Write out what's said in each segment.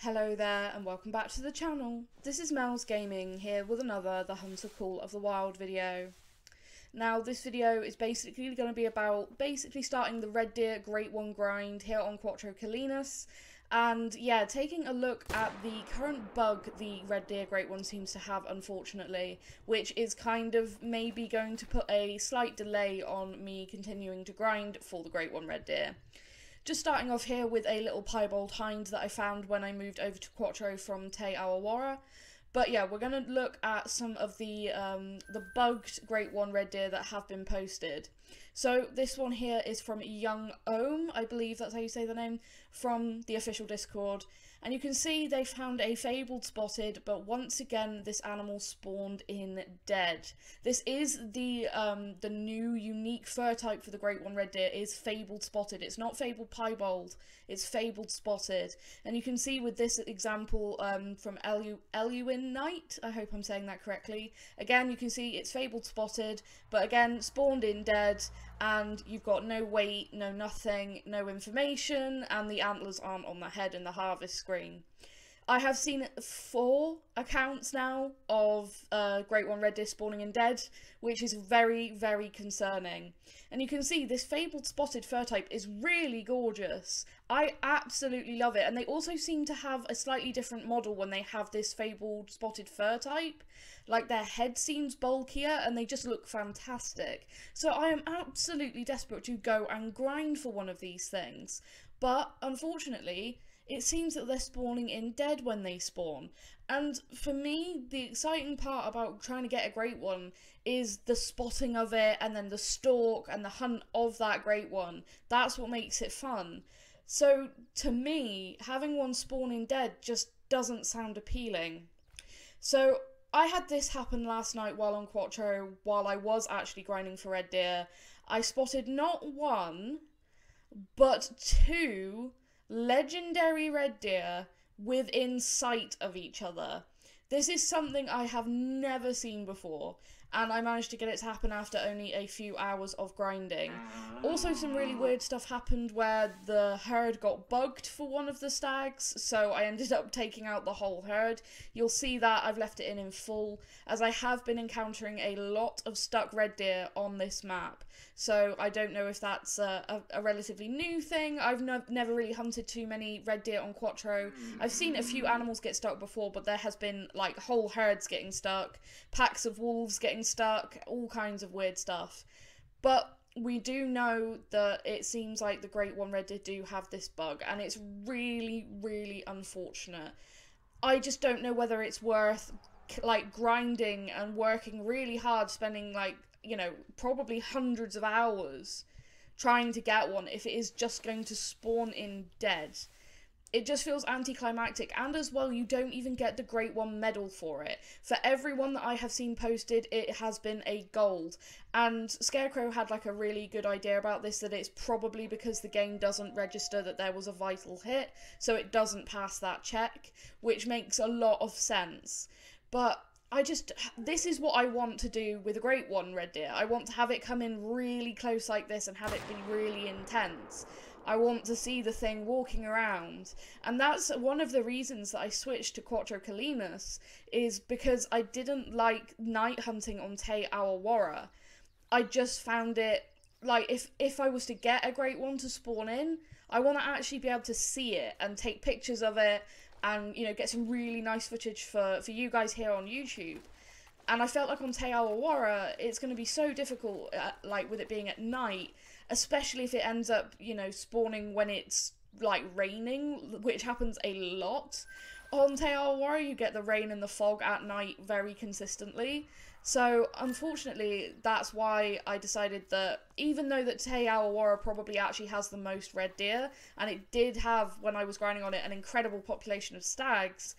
Hello there and welcome back to the channel. This is Mel's Gaming here with another The Hunter Call of the Wild video. Now this video is basically going to be about starting the Red Deer Great One grind here on Quattro Calenus, and yeah, taking a look at the current bug the Red Deer Great One seems to have, unfortunately, which is kind of maybe going to put a slight delay on me continuing to grind for the Great One Red Deer. Just starting off here with a little piebald hind that I found when I moved over to Quattro from Te Awawara. But yeah, we're going to look at some of the bugged Great One Red Deer that have been posted. So this one here is from Young Ohm, I believe that's how you say the name, from the official Discord. And you can see they found a Fabled spotted, but once again this animal spawned in dead. This is the new unique fur type for the Great One Red Deer is Fabled spotted. It's not Fabled piebald, it's Fabled spotted. And you can see with this example from Eluin Knight, I hope I'm saying that correctly. Again, you can see it's Fabled spotted, but again, spawned in dead, and you've got no weight, no nothing, no information, and the antlers aren't on the head in the harvest screen. I have seen 4 accounts now of Great One Red Deer spawning in dead, which is very, very concerning. And you can see this Fabled spotted fur type is really gorgeous. I absolutely love it. And they also seem to have a slightly different model when they have this Fabled spotted fur type. Like their head seems bulkier and they just look fantastic. So I am absolutely desperate to go and grind for one of these things. But unfortunately, it seems that they're spawning in dead when they spawn. And for me, the exciting part about trying to get a Great One is the spotting of it, and then the stalk and the hunt of that Great One. That's what makes it fun. So to me, having one spawn in dead just doesn't sound appealing. So I had this happen last night while on Quattro, while I was actually grinding for Red Deer. I spotted not 1, but 2 legendary red deer within sight of each other. This is something I have never seen before, and I managed to get it to happen after only a few hours of grinding. Also, some really weird stuff happened where the herd got bugged for one of the stags, so I ended up taking out the whole herd. You'll see that I've left it in full, as I have been encountering a lot of stuck red deer on this map. So I don't know if that's a relatively new thing. I've never really hunted too many red deer on Quattro. I've seen a few animals get stuck before, but there has been like whole herds getting stuck, packs of wolves getting stuck, all kinds of weird stuff. But we do know that it seems like the Great One Red Deer do have this bug, and it's really, really unfortunate. I just don't know whether it's worth like grinding and working really hard, spending like, you know, probably hundreds of hours trying to get one if it is just going to spawn in dead. It just feels anticlimactic, and as well, you don't even get the Great One medal for it. For every one that I have seen posted, it has been a gold. And Scarecrow had like a really good idea about this, that it's probably because the game doesn't register that there was a vital hit, so it doesn't pass that check, which makes a lot of sense. But this is what I want to do with a Great One Red Deer. I want to have it come in really close like this and have it be really intense. I want to see the thing walking around. And that's one of the reasons that I switched to Quattro Calenus, is because I didn't like night hunting on Te Awawara. I just found it, like, if I was to get a Great One to spawn in, I want to actually be able to see it and take pictures of it and, you know, get some really nice footage for you guys here on YouTube. And I felt like on Te Awawara, it's going to be so difficult, like, with it being at night, especially if it ends up, you know, spawning when it's, like, raining, which happens a lot. On Te Awawara, you get the rain and the fog at night very consistently. So, unfortunately, that's why I decided that, even though that Te Awawara probably actually has the most red deer, and it did have, when I was grinding on it, an incredible population of stags,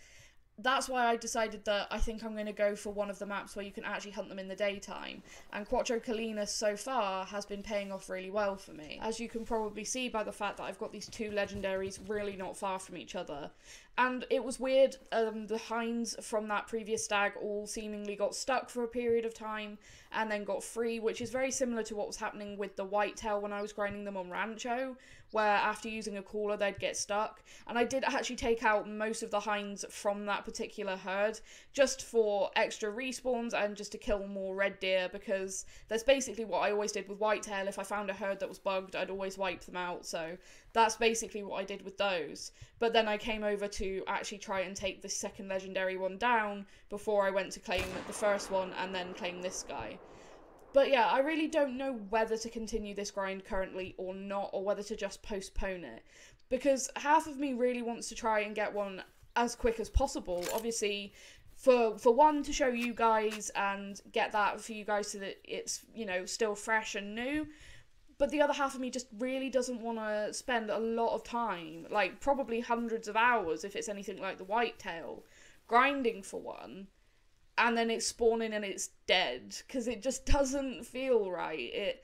that's why I decided that I think I'm going to go for one of the maps where you can actually hunt them in the daytime. And Quattro Calenus so far has been paying off really well for me, as you can probably see by the fact that I've got these 2 legendaries really not far from each other. And it was weird, the hinds from that previous stag all seemingly got stuck for a period of time and then got free, which is very similar to what was happening with the whitetail when I was grinding them on Rancho, where after using a cooler they'd get stuck, and I did actually take out most of the hinds from that particular herd just for extra respawns and just to kill more red deer, because that's basically what I always did with whitetail. If I found a herd that was bugged, I'd always wipe them out, so that's basically what I did with those. But then I came over to actually try and take the second legendary one down before I went to claim the first one and then claim this guy. But yeah, I really don't know whether to continue this grind currently or not, or whether to just postpone it. Because half of me really wants to try and get one as quick as possible. Obviously, for one, to show you guys and get that for you guys so that it's, you know, still fresh and new. But the other half of me just really doesn't want to spend a lot of time, like probably hundreds of hours if it's anything like the whitetail, grinding for one, and then it's spawning and it's dead, because it just doesn't feel right.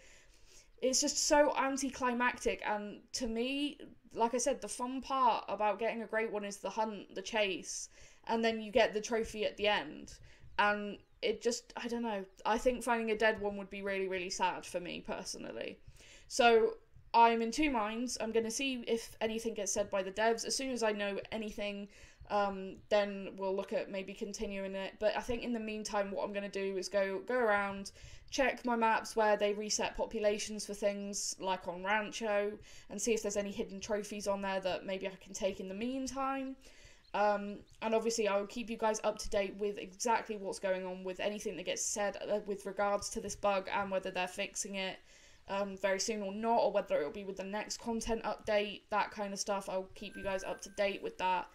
It's just so anticlimactic, and to me, like I said, the fun part about getting a great one is the hunt, the chase, and then you get the trophy at the end. And it just, I don't know, I think finding a dead one would be really, really sad for me personally. So I'm in two minds. I'm going to see if anything gets said by the devs. As soon as I know anything, then we'll look at maybe continuing it. But I think in the meantime, what I'm going to do is go around, check my maps where they reset populations for things like on Rancho, and see if there's any hidden trophies on there that maybe I can take in the meantime. And obviously I will keep you guys up to date with exactly what's going on with anything that gets said with regards to this bug, and whether they're fixing it very soon or not, or whether it'll be with the next content update, that kind of stuff. I'll keep you guys up to date with that,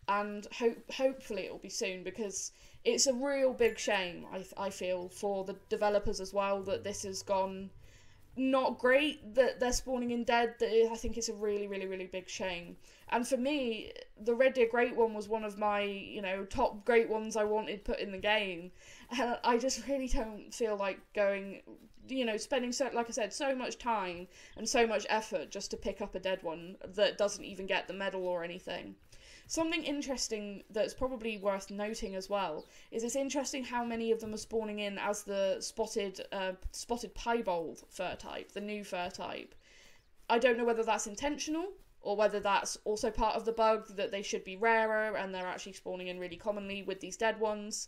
and hopefully it'll be soon, because it's a real big shame, I feel, for the developers as well, that this has gone not great, that they're spawning in dead. I think it's a really, really, really big shame. And for me, the Red Deer Great One was one of my, you know, top great ones I wanted put in the game, and I just really don't feel like going, you know, spending, so, like I said, so much time and so much effort just to pick up a dead one that doesn't even get the medal or anything. Something interesting that's probably worth noting as well is it's interesting how many of them are spawning in as the spotted piebald fur type, the new fur type. I don't know whether that's intentional or whether that's also part of the bug, that they should be rarer and they're actually spawning in really commonly with these dead ones.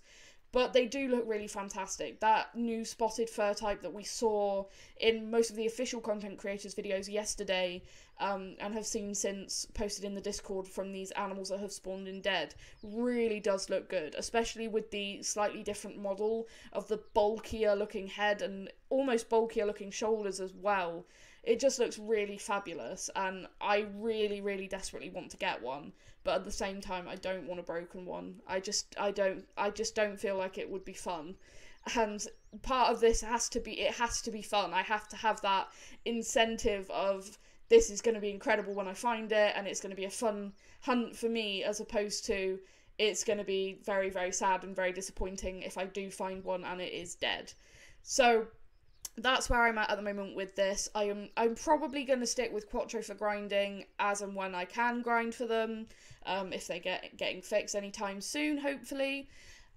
But they do look really fantastic. That new spotted fur type that we saw in most of the official content creators' videos yesterday, and have seen since posted in the Discord from these animals that have spawned in dead, really does look good, especially with the slightly different model of the bulkier looking head and almost bulkier looking shoulders as well. It just looks really fabulous, and I really, really desperately want to get one. But at the same time, I don't want a broken one. I just don't feel like it would be fun. And part of this has to be fun. I have to have that incentive of, this is going to be incredible when I find it, and it's going to be a fun hunt for me, as opposed to it's going to be very, very sad and very disappointing if I do find one and it is dead. So that's where I'm at the moment with this. I'm probably going to stick with Quattro for grinding as and when I can grind for them, if they getting fixed anytime soon, hopefully.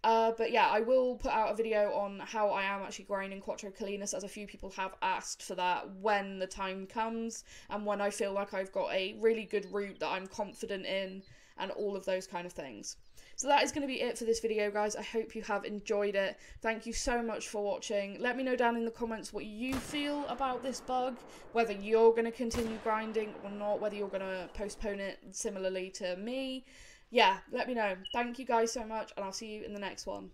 But yeah, I will put out a video on how I am actually grinding Quattro Colinas, as a few people have asked for that, when the time comes and when I feel like I've got a really good route that I'm confident in, and all of those kind of things. So that is going to be it for this video, guys. I hope you have enjoyed it. Thank you so much for watching. Let me know down in the comments what you feel about this bug, whether you're going to continue grinding or not, whether you're going to postpone it similarly to me. Yeah, let me know. Thank you guys so much, and I'll see you in the next one.